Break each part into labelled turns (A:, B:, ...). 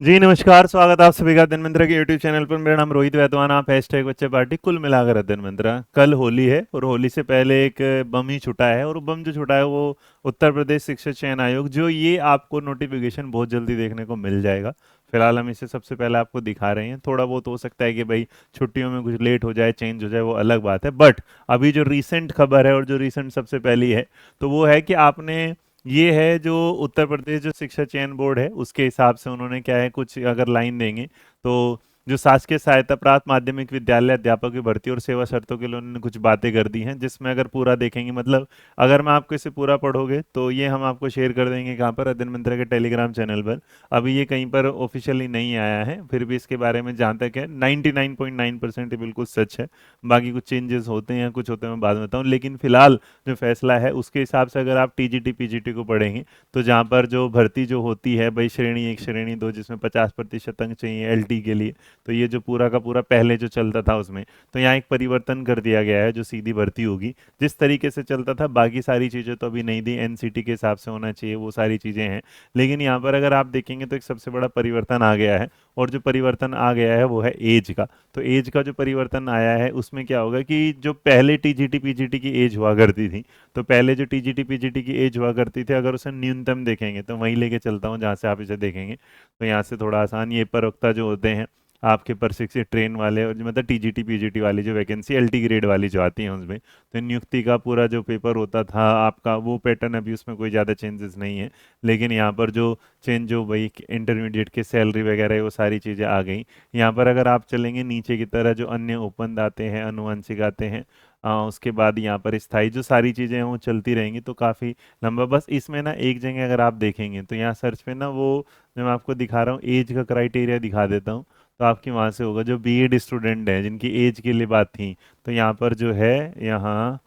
A: जी नमस्कार, स्वागत है आप सभी का धनमिंद्रा के यूट्यूब चैनल पर। मेरा नाम रोहित वैद्वान, आप हैशटैग बच्चे पार्टी कुल मिलाकर धनमिंद्रा। कल होली है और होली से पहले एक बम ही छुटा है, और वो बम जो छुटा है वो उत्तर प्रदेश शिक्षक चयन आयोग, जो ये आपको नोटिफिकेशन बहुत जल्दी देखने को मिल जाएगा। फिलहाल हम इसे सबसे पहले आपको दिखा रहे हैं। थोड़ा बहुत हो सकता है कि भाई छुट्टियों में कुछ लेट हो जाए, चेंज हो जाए, वो अलग बात है, बट अभी जो रीसेंट खबर है और जो रीसेंट सबसे पहली है, तो वो है कि आपने ये है जो उत्तर प्रदेश जो शिक्षा चयन बोर्ड है उसके हिसाब से उन्होंने क्या है, कुछ अगर लाइन देंगे तो जो शासकीय सहायता प्राप्त माध्यमिक विद्यालय अध्यापक की भर्ती और सेवा शर्तों के लिए उन्होंने कुछ बातें कर दी हैं, जिसमें अगर पूरा देखेंगे, मतलब अगर मैं आपको इसे पूरा पढ़ोगे तो ये हम आपको शेयर कर देंगे कहाँ पर, अध्ययन मंत्री के टेलीग्राम चैनल पर। अभी ये कहीं पर ऑफिशियली नहीं आया है, फिर भी इसके बारे में जहाँ तक है 99.9% ये बिल्कुल सच है। बाकी कुछ चेंजेस होते हैं, कुछ होते हैं, मैं बाद में बताऊँ, लेकिन फिलहाल जो फैसला है उसके हिसाब से अगर आप टीजीटी पीजीटी को पढ़ेंगे तो जहाँ पर जो भर्ती जो होती है भाई, श्रेणी 1 श्रेणी 2 जिसमें 50% अंक चाहिए एलटी के लिए, तो ये जो पूरा का पूरा पहले जो चलता था उसमें, तो यहाँ एक परिवर्तन कर दिया गया है, जो सीधी भर्ती होगी जिस तरीके से चलता था, बाकी सारी चीज़ें तो अभी नहीं दी, एनसीटी के हिसाब से होना चाहिए, वो सारी चीज़ें हैं। लेकिन यहाँ पर अगर आप देखेंगे तो एक सबसे बड़ा परिवर्तन आ गया है, और जो परिवर्तन आ गया है वो है एज का। तो एज का जो परिवर्तन आया है उसमें क्या होगा कि जो पहले टीजीटी पीजीटी की एज हुआ करती थी, तो पहले जो टीजीटी पीजीटी की एज हुआ करती थी, अगर उसे न्यूनतम देखेंगे तो वहीं लेके चलता हूँ जहाँ से आप इसे देखेंगे, तो यहाँ से थोड़ा आसान, ये प्रवक्ता जो होते हैं आपके प्रशिक्षित ट्रेन वाले, और जो मतलब टीजीटी पीजीटी वाली जो वैकेंसी एलटी ग्रेड वाली जो आती है उसमें, तो नियुक्ति का पूरा जो पेपर होता था आपका, वो पैटर्न अभी उसमें कोई ज़्यादा चेंजेस नहीं है। लेकिन यहाँ पर जो चेंज, जो वही इंटरमीडिएट के सैलरी वगैरह है, वो सारी चीज़ें आ गई। यहाँ पर अगर आप चलेंगे नीचे की तरह, जो अन्य ओपन आते हैं, अनुवांशिक आते हैं, उसके बाद यहाँ पर स्थायी जो सारी चीज़ें हैं वो चलती रहेंगी, तो काफ़ी लंबा। बस इसमें ना एक जगह अगर आप देखेंगे तो यहाँ सर्च पे ना, वो जो मैं आपको दिखा रहा हूँ एज का क्राइटेरिया दिखा देता हूँ, तो आपकी वहाँ से होगा जो बीएड स्टूडेंट है जिनकी एज के लिए बात थी, तो यहाँ पर जो है, यहाँ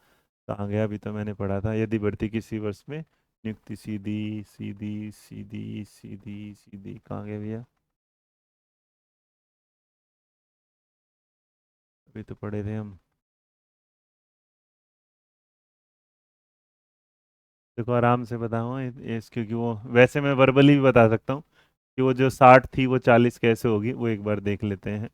A: कहाँ गया, अभी तो मैंने पढ़ा था, यदि भर्ती किसी वर्ष में नियुक्ति सीधी सीधी सीधी सीधी सीधी, कहाँ गया भैया, अभी तो पढ़े थे हम। देखो आराम से बताऊँ इस, क्योंकि वो वैसे मैं वर्बली भी बता सकता हूँ कि वो जो 60 थी वो 40 कैसे होगी, वो एक बार देख लेते हैं।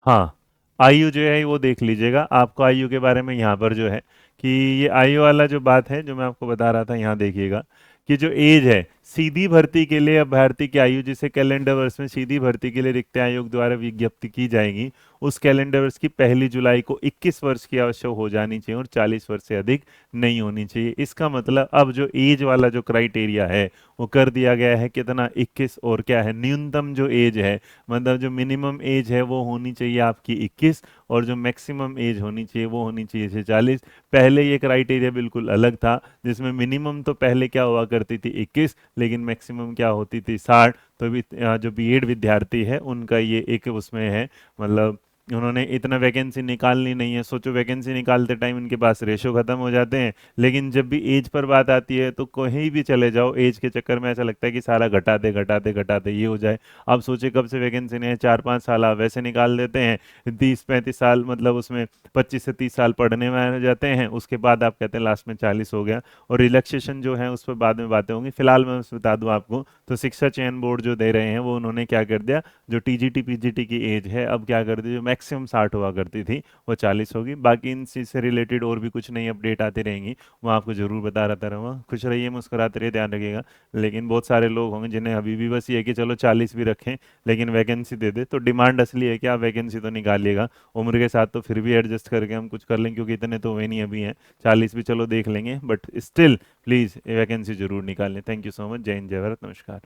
A: हाँ, आयु जो है वो देख लीजिएगा, आपको आयु के बारे में यहाँ पर जो है कि ये आयु वाला जो बात है जो मैं आपको बता रहा था, यहाँ देखिएगा कि जो एज है सीधी भर्ती के लिए अभ्यर्थी की आयु, जिसे कैलेंडर वर्ष में सीधी भर्ती के लिए रिक्त आयोग द्वारा विज्ञप्ति की जाएगी, उस कैलेंडर वर्ष की 1 जुलाई को 21 वर्ष की अवश्य हो जानी चाहिए और 40 वर्ष से अधिक नहीं होनी चाहिए। इसका मतलब अब जो एज वाला जो क्राइटेरिया है वो कर दिया गया है कितना, 21, और क्या है न्यूनतम जो एज है, मतलब जो मिनिमम एज है वो होनी चाहिए आपकी 21, और जो मैक्सिमम एज होनी चाहिए वो होनी चाहिए 40। पहले ये क्राइटेरिया बिल्कुल अलग था, जिसमें मिनिमम तो पहले क्या हुआ करती थी 21, लेकिन मैक्सिमम क्या होती थी 60। तो भी जो बीएड विद्यार्थी है उनका ये एक उसमें है, मतलब उन्होंने इतना वैकेंसी निकालनी नहीं है। सोचो वैकेंसी निकालते टाइम इनके पास रेशो खत्म हो जाते हैं, लेकिन जब भी एज पर बात आती है तो कहीं भी चले जाओ, एज के चक्कर में ऐसा लगता है कि सारा घटाते घटाते घटाते ये हो जाए। अब सोचे कब से वैकेंसी नहीं है, 4-5 साल आप वैसे निकाल देते हैं, 30-35 साल, मतलब उसमें 25 से 30 साल पढ़ने में आ जाते हैं, उसके बाद आप कहते हैं लास्ट में 40 हो गया। और रिलैक्सेशन जो है उस पर बाद में बातें होंगी, फिलहाल मैं बस बता दूं आपको, तो शिक्षा चयन बोर्ड जो दे रहे हैं वो उन्होंने क्या कर दिया, जो टीजीटी पीजीटी की एज है अब क्या कर दी, जो मैक्सिमम 60 हुआ करती थी वो 40 होगी। बाकी इन चीज से रिलेटेड और भी कुछ नई अपडेट आती रहेंगी, मैं आपको जरूर बता रहता रहूँगा। खुश रहिए, मुस्कुराते रहिए, ध्यान रखिएगा। लेकिन बहुत सारे लोग होंगे जिन्हें अभी भी बस ये है कि चलो 40 भी रखें लेकिन वैकेंसी दे दे, तो डिमांड असली है कि आप वैकेंसी तो निकालिएगा। उम्र के साथ तो फिर भी एडजस्ट करके हम कुछ कर लें, क्योंकि इतने तो हुए नहीं अभी हैं, 40 भी चलो देख लेंगे, बट स्टिल प्लीज़ वैकेंसी जरूर निकालें। Thank you so much. जय हिंद, जय भारत, नमस्कार।